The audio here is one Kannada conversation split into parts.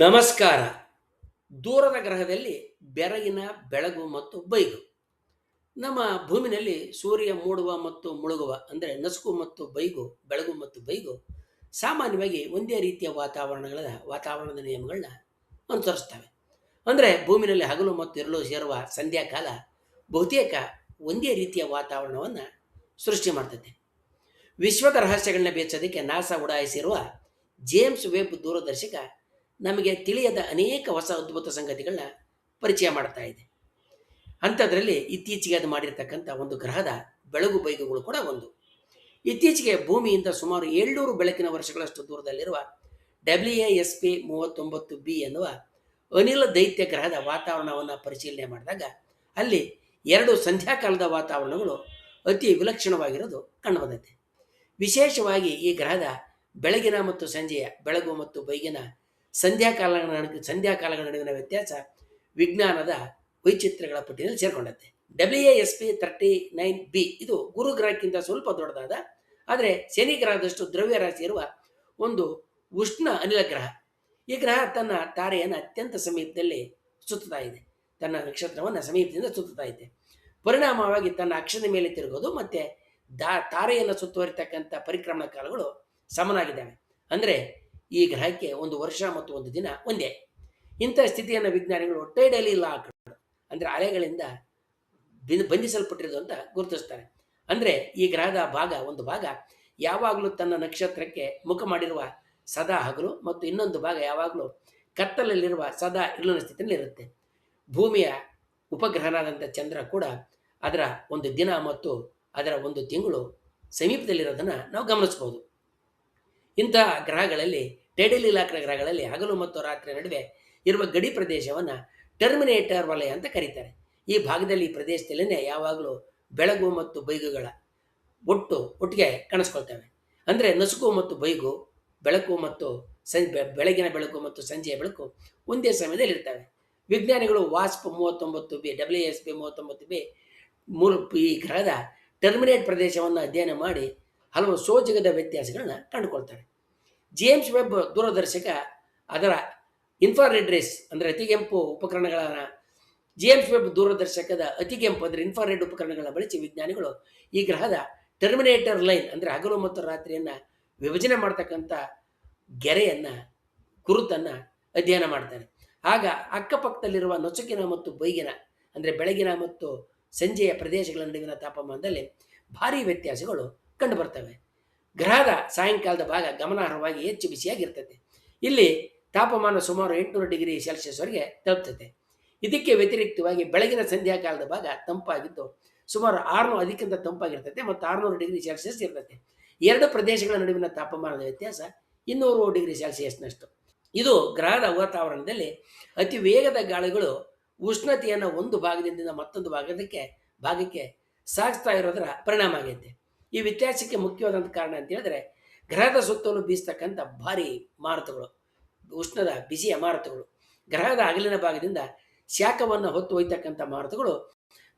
ನಮಸ್ಕಾರ. ದೂರದ ಗ್ರಹದಲ್ಲಿ ಬೆರಗಿನ ಬೆಳಗು ಮತ್ತು ಬೈಗು. ನಮ್ಮ ಭೂಮಿನಲ್ಲಿ ಸೂರ್ಯ ಮೂಡುವ ಮತ್ತು ಮುಳುಗುವ ಅಂದರೆ ನಸುಕು ಮತ್ತು ಬೈಗು, ಬೆಳಗು ಮತ್ತು ಬೈಗು ಸಾಮಾನ್ಯವಾಗಿ ಒಂದೇ ರೀತಿಯ ವಾತಾವರಣದ ನಿಯಮಗಳನ್ನ ಅನುಸರಿಸ್ತವೆ. ಅಂದರೆ ಭೂಮಿನಲ್ಲಿ ಹಗಲು ಮತ್ತು ಇರಳು ಸೇರುವ ಸಂಧ್ಯಾಕಾಲ ಬಹುತೇಕ ಒಂದೇ ರೀತಿಯ ವಾತಾವರಣವನ್ನು ಸೃಷ್ಟಿ ಮಾಡ್ತದೆ. ವಿಶ್ವದ ರಹಸ್ಯಗಳನ್ನ ಬೇಚೋದಕ್ಕೆ ನಾಸಾ ಉಡಾಯಿಸಿರುವ ಜೇಮ್ಸ್ ವೆಬ್ ದೂರದರ್ಶಕ ನಮಗೆ ತಿಳಿಯದ ಅನೇಕ ಹೊಸ ಅದ್ಭುತ ಸಂಗತಿಗಳನ್ನ ಪರಿಚಯ ಮಾಡ್ತಾ ಇದೆ. ಅಂಥದ್ರಲ್ಲಿ ಇತ್ತೀಚೆಗೆ ಅದು ಮಾಡಿರ್ತಕ್ಕಂಥ ಒಂದು ಗ್ರಹದ ಬೆಳಗು ಬೈಗುಗಳು ಕೂಡ ಒಂದು. ಇತ್ತೀಚೆಗೆ ಭೂಮಿಯಿಂದ ಸುಮಾರು 700 ಬೆಳಕಿನ ವರ್ಷಗಳಷ್ಟು ದೂರದಲ್ಲಿರುವ WASP 39b ಎನ್ನುವ ಅನಿಲ ದೈತ್ಯ ಗ್ರಹದ ವಾತಾವರಣವನ್ನು ಪರಿಶೀಲನೆ ಮಾಡಿದಾಗ ಅಲ್ಲಿ 2 ಸಂಧ್ಯಾಕಾಲದ ವಾತಾವರಣಗಳು ಅತಿ ವಿಲಕ್ಷಣವಾಗಿರೋದು ಕಂಡುಬಂದಿದೆ. ವಿಶೇಷವಾಗಿ ಈ ಗ್ರಹದ ಬೆಳಗಿನ ಮತ್ತು ಸಂಜೆಯ ಬೆಳಗು ಮತ್ತು ಬೈಗಿನ ಸಂಧ್ಯಾಕಾಲಗಳ ನಡುವಿನ ವ್ಯತ್ಯಾಸ ವಿಜ್ಞಾನದ ವೈಚಿತ್ರ್ಯಗಳ ಪಟ್ಟಿಯಲ್ಲಿ ಸೇರಿಕೊಂಡಂತೆ. WASP 39b ಇದು ಗುರು ಗ್ರಹಕ್ಕಿಂತ ಸ್ವಲ್ಪ ದೊಡ್ಡದಾದ ಆದರೆ ಶನಿ ಗ್ರಹದಷ್ಟು ದ್ರವ್ಯರಾಶಿ ಇರುವ ಒಂದು ಉಷ್ಣ ಅನಿಲ ಗ್ರಹ. ಈ ಗ್ರಹ ತನ್ನ ತಾರೆಯನ್ನು ಅತ್ಯಂತ ಸಮೀಪದಲ್ಲಿ ಸುತ್ತುತ್ತಾ ಇದೆ, ತನ್ನ ನಕ್ಷತ್ರವನ್ನು ಸಮೀಪದಿಂದ ಸುತ್ತುತ್ತಾ ಇದೆ. ಪರಿಣಾಮವಾಗಿ ತನ್ನ ಅಕ್ಷದ ಮೇಲೆ ತಿರುಗೋದು ಮತ್ತು ತಾರೆಯನ್ನು ಸುತ್ತುವರಿತಕ್ಕಂಥ ಪರಿಕ್ರಮಣ ಕಾಲಗಳು ಸಮನಾಗಿದ್ದಾವೆ. ಅಂದರೆ ಈ ಗ್ರಹಕ್ಕೆ ಒಂದು ವರ್ಷ ಮತ್ತು ಒಂದು ದಿನ ಒಂದೇ. ಇಂಥ ಸ್ಥಿತಿಯನ್ನು ವಿಜ್ಞಾನಿಗಳು ಟೈಡಲಿ ಲಾಕ್ ಅಂದರೆ ಅಲೆಗಳಿಂದ ಬಂಧಿಸಲ್ಪಟ್ಟಿರೋದು ಅಂತ ಗುರುತಿಸ್ತಾರೆ. ಅಂದರೆ ಈ ಗ್ರಹದ ಒಂದು ಭಾಗ ಯಾವಾಗಲೂ ತನ್ನ ನಕ್ಷತ್ರಕ್ಕೆ ಮುಖ ಮಾಡಿರುವ ಸದಾ ಹಗಲು ಮತ್ತು ಇನ್ನೊಂದು ಭಾಗ ಯಾವಾಗಲೂ ಕತ್ತಲಲ್ಲಿರುವ ಸದಾ ಇರುಳಿನ ಸ್ಥಿತಿಯಲ್ಲಿ ಇರುತ್ತೆ. ಭೂಮಿಯ ಉಪಗ್ರಹನಾದಂಥ ಚಂದ್ರ ಕೂಡ ಅದರ ಒಂದು ದಿನ ಮತ್ತು ಅದರ ಒಂದು ತಿಂಗಳು ಸಮೀಪದಲ್ಲಿರೋದನ್ನು ನಾವು ಗಮನಿಸ್ಬೋದು. ಇಂಥ ಗ್ರಹಗಳಲ್ಲಿ ಟೈಡಲಿ ಲಾಕ್ನ ಗ್ರಹಗಳಲ್ಲಿ ಹಗಲು ಮತ್ತು ರಾತ್ರಿ ನಡುವೆ ಇರುವ ಗಡಿ ಪ್ರದೇಶವನ್ನು ಟರ್ಮಿನೇಟರ್ ವಲಯ ಅಂತ ಕರೀತಾರೆ. ಈ ಭಾಗದಲ್ಲಿ ಈ ಪ್ರದೇಶದಲ್ಲೇ ಯಾವಾಗಲೂ ಬೆಳಗು ಮತ್ತು ಬೈಗುಗಳ ಒಟ್ಟಿಗೆ ಕಾಣಿಸ್ಕೊಳ್ತವೆ. ಅಂದರೆ ನಸುಕು ಮತ್ತು ಬೈಗು, ಬೆಳಕು ಮತ್ತು ಬೆಳಗಿನ ಬೆಳಕು ಮತ್ತು ಸಂಜೆಯ ಬೆಳಕು ಒಂದೇ ಸಮಯದಲ್ಲಿ ಇರ್ತವೆ. ವಿಜ್ಞಾನಿಗಳು WASP 39b ಈ ಗ್ರಹದ ಟರ್ಮಿನೇಟ್ ಪ್ರದೇಶವನ್ನು ಅಧ್ಯಯನ ಮಾಡಿ ಹಲವು ಸೋಜಿಗದ ವ್ಯತ್ಯಾಸಗಳನ್ನ ಕಂಡುಕೊಳ್ತಾರೆ. ಜೇಮ್ಸ್ ವೆಬ್ ದೂರದರ್ಶಕ ಅದರ ಇನ್ಫ್ರಾರೆಡ್ ರೇಸ್ ಅಂದರೆ ಅತಿಗೆಂಪು ಉಪಕರಣಗಳನ್ನು ಜೇಮ್ಸ್ ವೆಬ್ ದೂರದರ್ಶಕದ ಅತಿಗೆಂಪು ಅಂದರೆ ಇನ್ಫ್ರಾರೆಡ್ ಉಪಕರಣಗಳನ್ನ ಬಳಸಿ ವಿಜ್ಞಾನಿಗಳು ಈ ಗ್ರಹದ ಟರ್ಮಿನೇಟರ್ ಲೈನ್ ಅಂದರೆ ಹಗಲು ಮತ್ತು ರಾತ್ರಿಯನ್ನು ವಿಭಜನೆ ಮಾಡ್ತಕ್ಕಂಥ ಗುರುತನ್ನು ಅಧ್ಯಯನ ಮಾಡ್ತಾರೆ. ಆಗ ಅಕ್ಕಪಕ್ಕದಲ್ಲಿರುವ ನಸುಕಿನ ಮತ್ತು ಬೈಗಿನ ಅಂದರೆ ಬೆಳಗಿನ ಮತ್ತು ಸಂಜೆಯ ಪ್ರದೇಶಗಳ ನಡುವಿನ ತಾಪಮಾನದಲ್ಲಿ ಭಾರೀ ವ್ಯತ್ಯಾಸಗಳು ಕಂಡುಬರ್ತವೆ. ಗ್ರಹದ ಸಾಯಂಕಾಲದ ಭಾಗ ಗಮನಾರ್ಹವಾಗಿ ಹೆಚ್ಚು ಬಿಸಿಯಾಗಿರ್ತದೆ. ಇಲ್ಲಿ ತಾಪಮಾನ ಸುಮಾರು 800 ಡಿಗ್ರಿ ಸೆಲ್ಸಿಯಸ್ವರೆಗೆ ತಲುಪ್ತದೆ. ಇದಕ್ಕೆ ವ್ಯತಿರಿಕ್ತವಾಗಿ ಬೆಳಗಿನ ಸಂಧ್ಯಾಕಾಲದ ಭಾಗ ತಂಪಾಗಿದ್ದು ಸುಮಾರು ಅದಕ್ಕಿಂತ ತಂಪಾಗಿರ್ತದೆ ಮತ್ತು 600 ಡಿಗ್ರಿ ಸೆಲ್ಸಿಯಸ್ ಇರ್ತದೆ. ಎರಡು ಪ್ರದೇಶಗಳ ನಡುವಿನ ತಾಪಮಾನದ ವ್ಯತ್ಯಾಸ 200 ಡಿಗ್ರಿ ಸೆಲ್ಸಿಯಸ್ನಷ್ಟು. ಇದು ಗ್ರಹದ ವಾತಾವರಣದಲ್ಲಿ ಅತಿ ವೇಗದ ಗಾಳಿಗಳು ಉಷ್ಣತೆಯನ್ನು ಒಂದು ಭಾಗದಿಂದ ಮತ್ತೊಂದು ಭಾಗಕ್ಕೆ ಸಾಗಿಸ್ತಾ ಇರೋದರ ಪರಿಣಾಮ ಆಗೈತೆ. ಈ ವ್ಯತ್ಯಾಸಕ್ಕೆ ಮುಖ್ಯವಾದಂಥ ಕಾರಣ ಅಂತ ಹೇಳಿದ್ರೆ ಗ್ರಹದ ಸುತ್ತಲೂ ಬೀಸ್ತಕ್ಕಂಥ ಭಾರಿ ಮಾರುತಗಳು, ಉಷ್ಣದ ಬಿಸಿಯ ಮಾರುತಗಳು ಗ್ರಹದ ಹಗಲಿನ ಭಾಗದಿಂದ ಶಾಖವನ್ನು ಹೊತ್ತು ಒಯ್ತಕ್ಕಂಥ ಮಾರುತಗಳು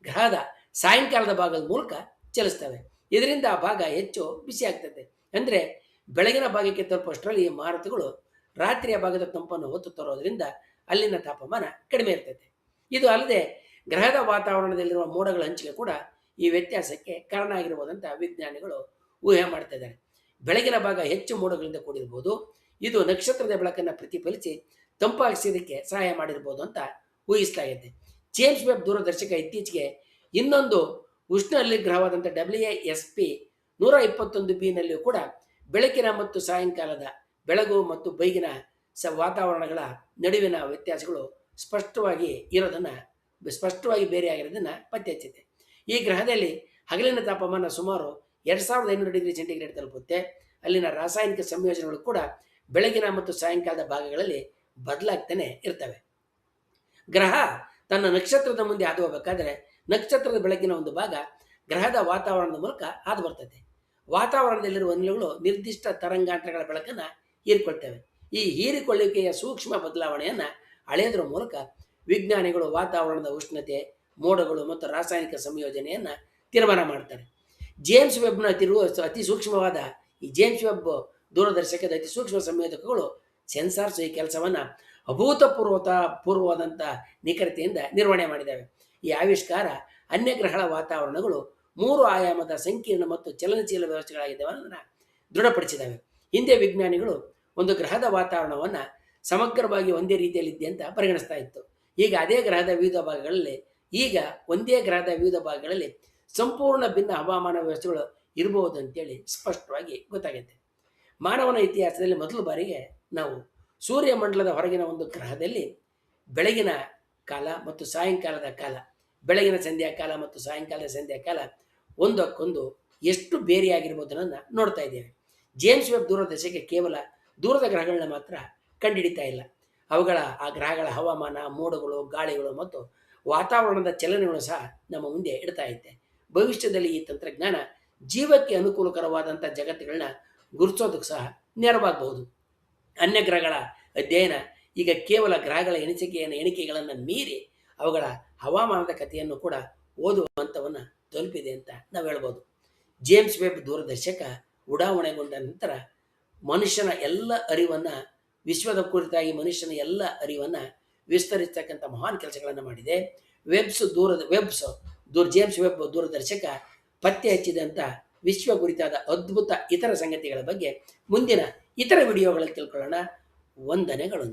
ಗ್ರಹದ ಸಾಯಂಕಾಲದ ಭಾಗದ ಮೂಲಕ ಚಲಿಸ್ತವೆ. ಇದರಿಂದ ಆ ಭಾಗ ಹೆಚ್ಚು ಬಿಸಿ ಆಗ್ತದೆ. ಅಂದರೆ ಬೆಳಗಿನ ಭಾಗಕ್ಕೆ ತಲುಪುವಷ್ಟರಲ್ಲಿ ಈ ಮಾರುತಗಳು ರಾತ್ರಿಯ ಭಾಗದ ತಂಪನ್ನು ಹೊತ್ತು ತರೋದ್ರಿಂದ ಅಲ್ಲಿನ ತಾಪಮಾನ ಕಡಿಮೆ ಇರ್ತದೆ. ಇದು ಅಲ್ಲದೆ ಗ್ರಹದ ವಾತಾವರಣದಲ್ಲಿರುವ ಮೋಡಗಳ ಹಂಚಿಕೆ ಕೂಡ ಈ ವ್ಯತ್ಯಾಸಕ್ಕೆ ಕಾರಣ ಆಗಿರ್ಬೋದಂತ ವಿಜ್ಞಾನಿಗಳು ಊಹೆ ಮಾಡ್ತಾ ಇದ್ದಾರೆ. ಬೆಳಗಿನ ಭಾಗ ಹೆಚ್ಚು ಮೋಡಗಳಿಂದ ಕೂಡಿರ್ಬೋದು. ಇದು ನಕ್ಷತ್ರದ ಬೆಳಕನ್ನು ಪ್ರತಿಫಲಿಸಿ ತಂಪಾಗಿಸೋದಕ್ಕೆ ಸಹಾಯ ಮಾಡಿರ್ಬೋದು ಅಂತ ಊಹಿಸಲಾಗಿದೆ. ಜೇಮ್ಸ್ ವೆಬ್ ದೂರದರ್ಶಕ ಇತ್ತೀಚೆಗೆ ಇನ್ನೊಂದು ಉಷ್ಣ ಅನಿಲ ಗ್ರಹವಾದಂಥ WASP 121b ನಲ್ಲಿಯೂ ಕೂಡ ಬೆಳಕಿನ ಮತ್ತು ಸಾಯಂಕಾಲದ ಬೆಳಗು ಮತ್ತು ಬೈಗಿನ ವಾತಾವರಣಗಳ ನಡುವಿನ ವ್ಯತ್ಯಾಸಗಳು ಸ್ಪಷ್ಟವಾಗಿ ಬೇರೆಯಾಗಿರೋದನ್ನು ಪತ್ತೆ ಹಚ್ಚಿದೆ. ಈ ಗ್ರಹದಲ್ಲಿ ಹಗಲಿನ ತಾಪಮಾನ ಸುಮಾರು 2500 ಡಿಗ್ರಿ ಸೆಂಟಿಗ್ರೇಡ್ ತಲುಪುತ್ತೆ. ಅಲ್ಲಿನ ರಾಸಾಯನಿಕ ಸಂಯೋಜನೆಗಳು ಕೂಡ ಬೆಳಗಿನ ಮತ್ತು ಸಾಯಂಕಾಲದ ಭಾಗಗಳಲ್ಲಿ ಬದಲಾಗ್ತಾನೆ ಇರ್ತವೆ. ಗ್ರಹ ತನ್ನ ನಕ್ಷತ್ರದ ಮುಂದೆ ಹಾದು ಹೋಗಬೇಕಾದ್ರೆ ನಕ್ಷತ್ರದ ಬೆಳಕಿನ ಒಂದು ಭಾಗ ಗ್ರಹದ ವಾತಾವರಣದ ಮೂಲಕ ಹಾದು ಬರ್ತದೆ. ವಾತಾವರಣದಲ್ಲಿರುವ ಅನಿಲಗಳು ನಿರ್ದಿಷ್ಟ ತರಂಗಾಂತರಗಳ ಬೆಳಕನ್ನು ಹೀರಿಕೊಳ್ತವೆ. ಈ ಹೀರಿಕೊಳ್ಳುವಿಕೆಯ ಸೂಕ್ಷ್ಮ ಬದಲಾವಣೆಯನ್ನು ಅಳೆಯೋದ್ರ ಮೂಲಕ ವಿಜ್ಞಾನಿಗಳು ವಾತಾವರಣದ ಉಷ್ಣತೆ, ಮೋಡಗಳು ಮತ್ತು ರಾಸಾಯನಿಕ ಸಂಯೋಜನೆಯನ್ನು ತೀರ್ಮಾನ ಮಾಡ್ತಾರೆ. ಜೇಮ್ಸ್ ವೆಬ್ನ ಅತಿ ಸೂಕ್ಷ್ಮವಾದ ಈ ಜೇಮ್ಸ್ ವೆಬ್ ದೂರದರ್ಶಕದ ಅತಿ ಸೂಕ್ಷ್ಮ ಸಂವೇದಕಗಳು ಸೆನ್ಸಾರ್ಸ್ ಈ ಕೆಲಸವನ್ನು ಪೂರ್ವವಾದಂಥ ನಿಖರತೆಯಿಂದ ನಿರ್ವಹಣೆ ಮಾಡಿದ್ದಾವೆ. ಈ ಆವಿಷ್ಕಾರ ಅನ್ಯಗ್ರಹಗಳ ವಾತಾವರಣಗಳು 3 ಆಯಾಮದ ಸಂಕೀರ್ಣ ಮತ್ತು ಚಲನಶೀಲ ವ್ಯವಸ್ಥೆಗಳಾಗಿದ್ದಾವೆ ಅನ್ನೋದನ್ನು ದೃಢಪಡಿಸಿದ್ದಾವೆ. ಹಿಂದೆ ವಿಜ್ಞಾನಿಗಳು ಒಂದು ಗ್ರಹದ ವಾತಾವರಣವನ್ನು ಸಮಗ್ರವಾಗಿ ಒಂದೇ ರೀತಿಯಲ್ಲಿದೆ ಅಂತ ಪರಿಗಣಿಸ್ತಾ ಇತ್ತು. ಈಗ ಒಂದೇ ಗ್ರಹದ ವಿವಿಧ ಭಾಗಗಳಲ್ಲಿ ಸಂಪೂರ್ಣ ಭಿನ್ನ ಹವಾಮಾನ ವ್ಯವಸ್ಥೆಗಳು ಇರಬಹುದು ಅಂತೇಳಿ ಸ್ಪಷ್ಟವಾಗಿ ಗೊತ್ತಾಗುತ್ತೆ. ಮಾನವನ ಇತಿಹಾಸದಲ್ಲಿ ಮೊದಲ ಬಾರಿಗೆ ನಾವು ಸೂರ್ಯಮಂಡಲದ ಹೊರಗಿನ ಒಂದು ಗ್ರಹದಲ್ಲಿ ಬೆಳಗಿನ ಕಾಲ ಮತ್ತು ಸಾಯಂಕಾಲದ ಕಾಲ, ಬೆಳಗಿನ ಸಂಧ್ಯಾಕಾಲ ಮತ್ತು ಸಾಯಂಕಾಲದ ಸಂಧ್ಯಾಕಾಲ ಒಂದಕ್ಕೊಂದು ಎಷ್ಟು ಬೇರೆಯಾಗಿರ್ಬೋದನ್ನು ನೋಡ್ತಾ ಇದ್ದೇವೆ. ಜೇಮ್ಸ್ ವೆಬ್ ದೂರದರ್ಶಕ ಕೇವಲ ದೂರದ ಗ್ರಹಗಳನ್ನ ಮಾತ್ರ ಕಂಡುಹಿಡಿತಾ ಇಲ್ಲ, ಆ ಗ್ರಹಗಳ ಹವಾಮಾನ, ಮೋಡಗಳು, ಗಾಳಿಗಳು ಮತ್ತು ವಾತಾವರಣದ ಚಲನೆಗಳು ಸಹ ನಮ್ಮ ಮುಂದೆ ಇಡ್ತಾ ಇದೆ. ಭವಿಷ್ಯದಲ್ಲಿ ಈ ತಂತ್ರಜ್ಞಾನ ಜೀವಕ್ಕೆ ಅನುಕೂಲಕರವಾದಂಥ ಜಗತ್ತುಗಳನ್ನ ಗುರುತಿಸೋದಕ್ಕೆ ಸಹ ನೆರವಾಗಬಹುದು. ಅನ್ಯ ಗ್ರಹಗಳ ಅಧ್ಯಯನ ಈಗ ಕೇವಲ ಗ್ರಹಗಳ ಎಣಿಕೆಗಳನ್ನು ಮೀರಿ ಅವುಗಳ ಹವಾಮಾನದ ಕಥೆಯನ್ನು ಕೂಡ ಓದುವ ಹಂತವನ್ನು ತಲುಪಿದೆ ಅಂತ ನಾವು ಹೇಳ್ಬೋದು. ಜೇಮ್ಸ್ ವೆಬ್ ದೂರದರ್ಶಕ ಉಡಾವಣೆಗೊಂಡ ನಂತರ ವಿಶ್ವದ ಕುರಿತಾಗಿ ಮನುಷ್ಯನ ಎಲ್ಲ ಅರಿವನ್ನು ವಿಸ್ತರಿಸತಕ್ಕಂಥ ಮಹಾನ್ ಕೆಲಸಗಳನ್ನು ಮಾಡಿದೆ. ಜೇಮ್ಸ್ ವೆಬ್ ದೂರದರ್ಶಕ ಪತ್ತೆ ಹಚ್ಚಿದಂಥ ವಿಶ್ವ ಕುರಿತಾದ ಅದ್ಭುತ ಇತರ ಸಂಗತಿಗಳ ಬಗ್ಗೆ ಮುಂದಿನ ಇತರ ವಿಡಿಯೋಗಳಲ್ಲಿ ತಿಳ್ಕೊಳ್ಳೋಣ. ವಂದನೆಗಳೊಂದಿಗೆ.